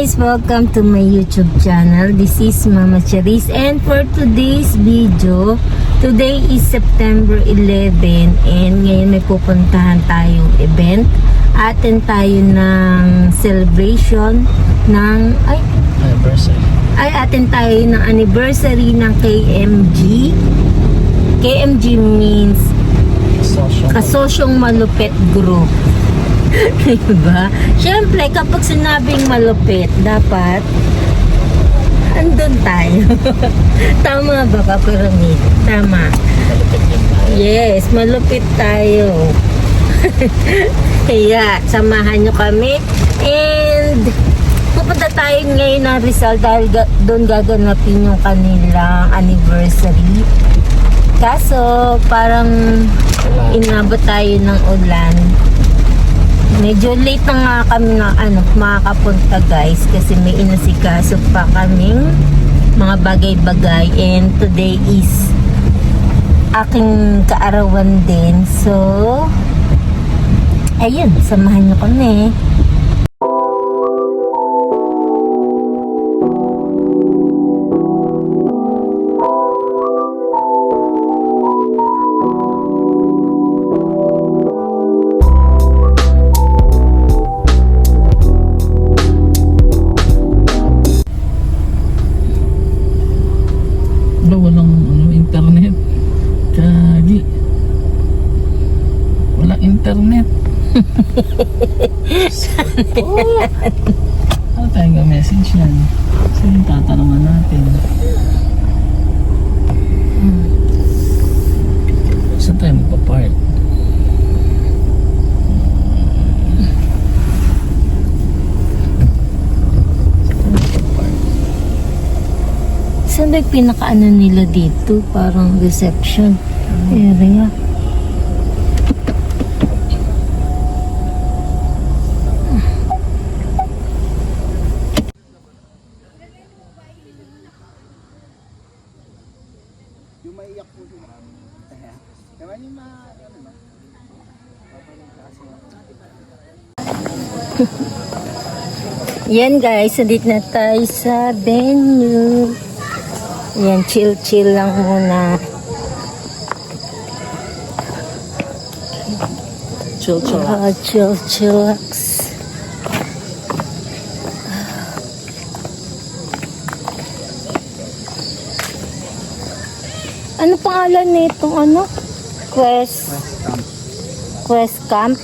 guys! Welcome to my YouTube channel. This is Mama Charis, and for today's video, today is September 11 and ngayon may pupuntahan tayong event. Attend tayo ng celebration ng attend tayo ng anniversary ng KMG. KMG means Kasosyong Malupit Group. Diba? Siyempre, kapag sinabing malupit, dapat andun tayo. Tama ba, Kapiramid? Tama. Yes, malupit tayo. Kaya, samahan nyo kami. And, pupunta tayo ngayon ng Rizal dahil doon gaganapin yung kanilang anniversary. Kaso, parang inabot tayo ng ulan. Medyo late na nga kami na makakapunta guys kasi may inasikaso pa kaming mga bagay-bagay, and today is aking kaarawan din. So, ayun, samahan nyo kami. Walang internet. Kagi. Walang internet. Ano tayong message yan? Kasi yung tatanungan natin. Saan tayo magpa-park? Saan ba yung pinakaano nila dito? Parang reception area. Yung maiyak po sila. Naman yung Yan guys, nandito na tayo sa venue. Yan, chill lang muna. Chillax. Ano pangalan nitong Quest Camp?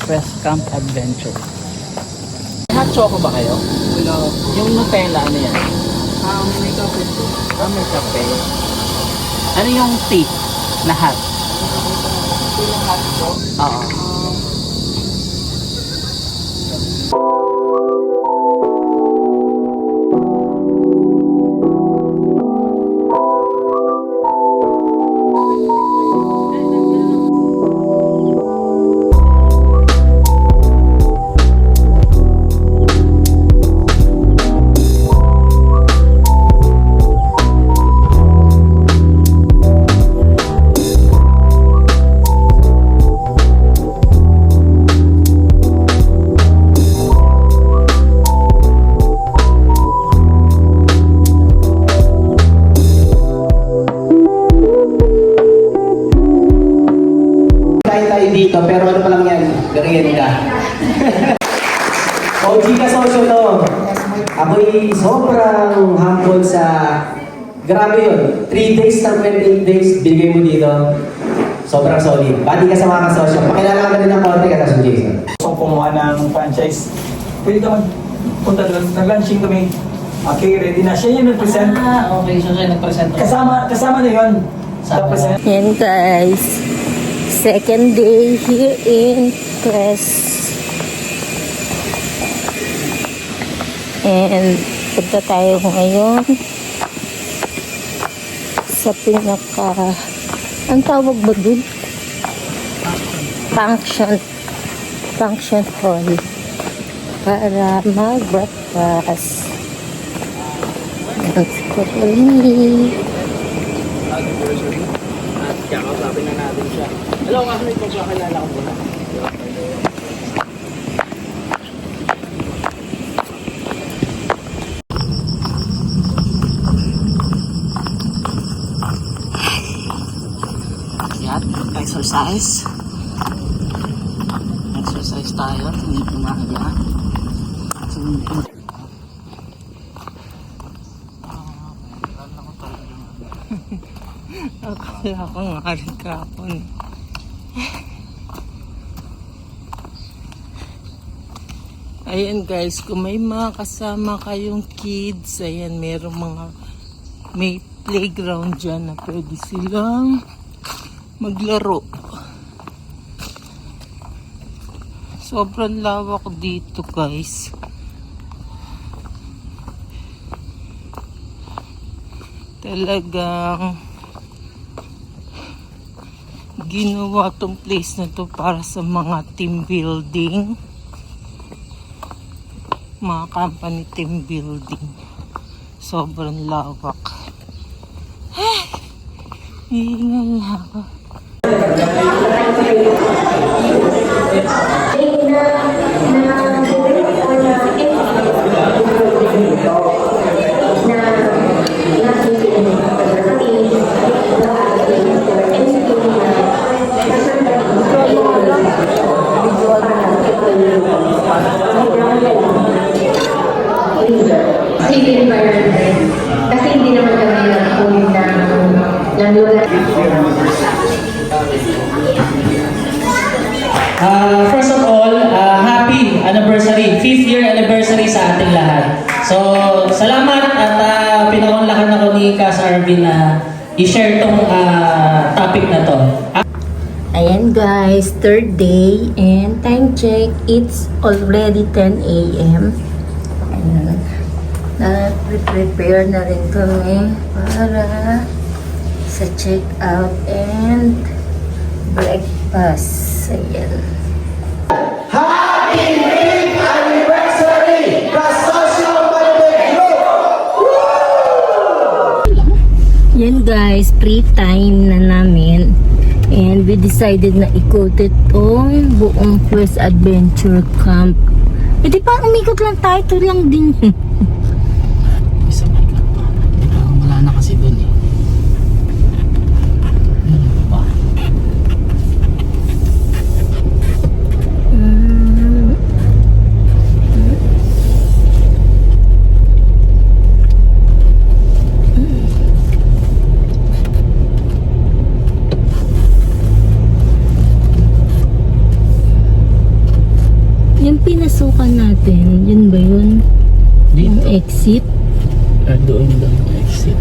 Quest Camp Adventure. Hot choco ba kayo? Wala. Yung Nutella, ano yan? May kape po. May kape. Ano yung tea na hot? Tea na hot po? Oo. dito, pero ano pa lang yan, merienda. OG ka sosyo to. Ako'y sobrang humble sa, grabe yun, 3 days ng 28 days, binigay mo dito. Sobrang solid. Bati ka sa mga kasosyo. Pakilala ka din ng konti ka sa Jason. Kung kumuha ng franchise, pwede ka magpunta doon. Nag-launching kami. Okay, ready na. Siya yung nag-present. Okay. So siya nag-present. Kasama na yun. Sa present. Yan guys. Second day here in Quest. And punta tayo ngayon sa pinaka, ang tawag ba dun? Function hall para mag-breakfast. Let's go to me. Anniversary. At kakausapin na natin siya. Hello, kasi may pagkakalala ko muna. exercise. Exercise tayo, tinipinaya. Akala ko nga rin kapon. Ayan guys, kung may mga kasama kayong kids, ayan, may playground dyan na pwede silang maglaro. Sobrang lawak dito guys. Talagang ginawa tong place na to para sa mga team building, mga company team building. Sobrang lawak. Hihingal na ako. Safe environment. Kasi hindi naman kami nag-ulit ng lugar. First of all, happy anniversary, 5th year anniversary sa ating lahat. So, salamat at pinakunlakan ako ni Cas Arvin na i-share tong topic na to. Ayan guys, third day and time check, it's already 10 a.m. Ayan. Na-prepare na rin kami para sa check-out and breakfast. Ayan. Happy 5th anniversary! Kasosyo Malibig Yan guys, free time na namin. And we decided na ikot itong buong Quest Adventure Camp. E di pa, umikot lang tayo. Ito lang din. Isa may ka. Wala na kasi dun eh. Ano ba? Yung pinasukan natin, yun ba yun? Yung Dito. exit? Doon daw yung exit.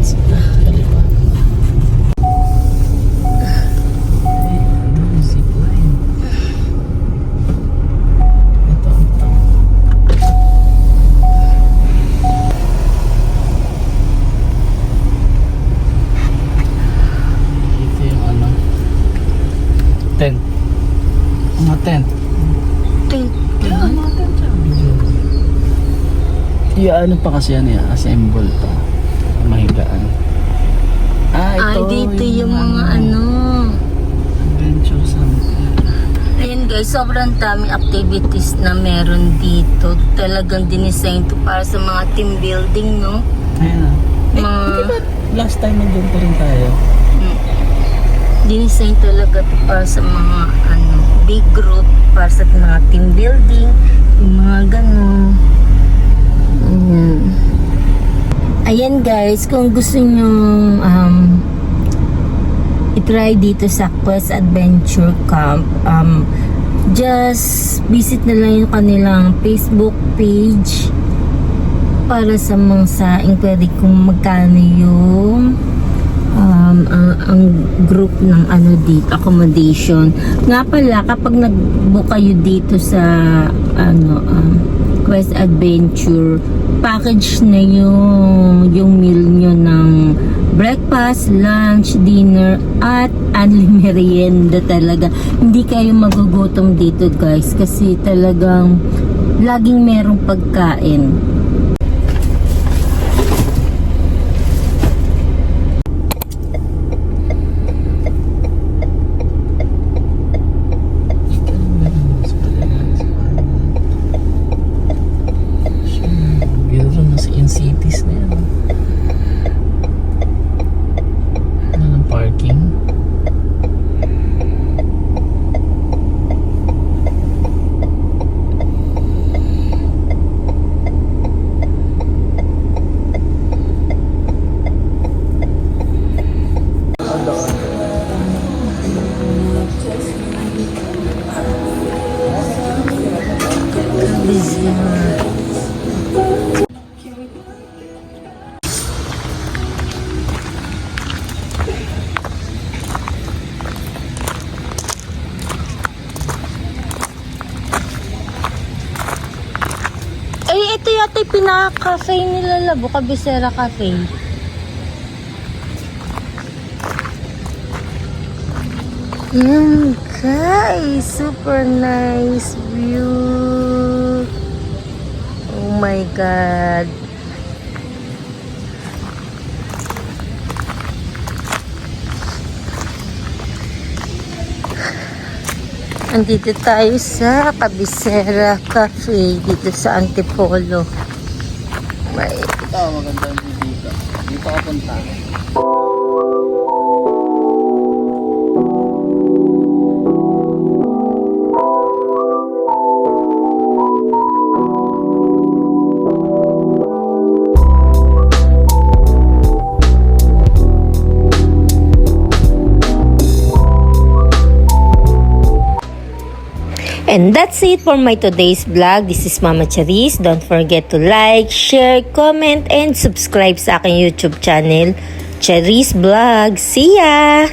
Sa kaliwa. Doon yung zipline. Ito. Ito yung ano. Tent. Mga tent. Ano pa kasi yan eh, assemble pa. Mahigaan. Ay, Ito dito yung mga ano. Adventure something. Ayun guys, sobrang daming activities na meron dito. Talagang dinesign to para sa mga team building, no? Ayan ah. Mga Di ba last time nandun pa rin tayo? dinesign talaga to para sa mga ano, big group, para sa mga team building, yung mga gano'n. Ayan guys, kung gusto nyo i-try dito sa Quest Adventure Camp, just visit na lang yung kanilang Facebook page para sa mga inquiry kung magkano yung ang group ng ano dito, accommodation. Nga pala, kapag nag-book kayo dito sa Quest Adventure, package na yung meal nyo ng breakfast, lunch, dinner, at unlimited merienda talaga. Hindi kayo magugutom dito guys, kasi talagang laging merong pagkain. Cities na yan. Ano ng parking? ito yung pinaka-cafe nila, Labo. Cabecera Cafe. Yan guys, super nice view. Oh my God. Andito tayo sa Cabecera Cafe dito sa Antipolo. May Ito, maganda yung view dito. Dito ka punta. And that's it for my today's vlog. This is Mama Charis. Don't forget to like, share, comment, and subscribe sa aking YouTube channel, Charis Vlog. See ya!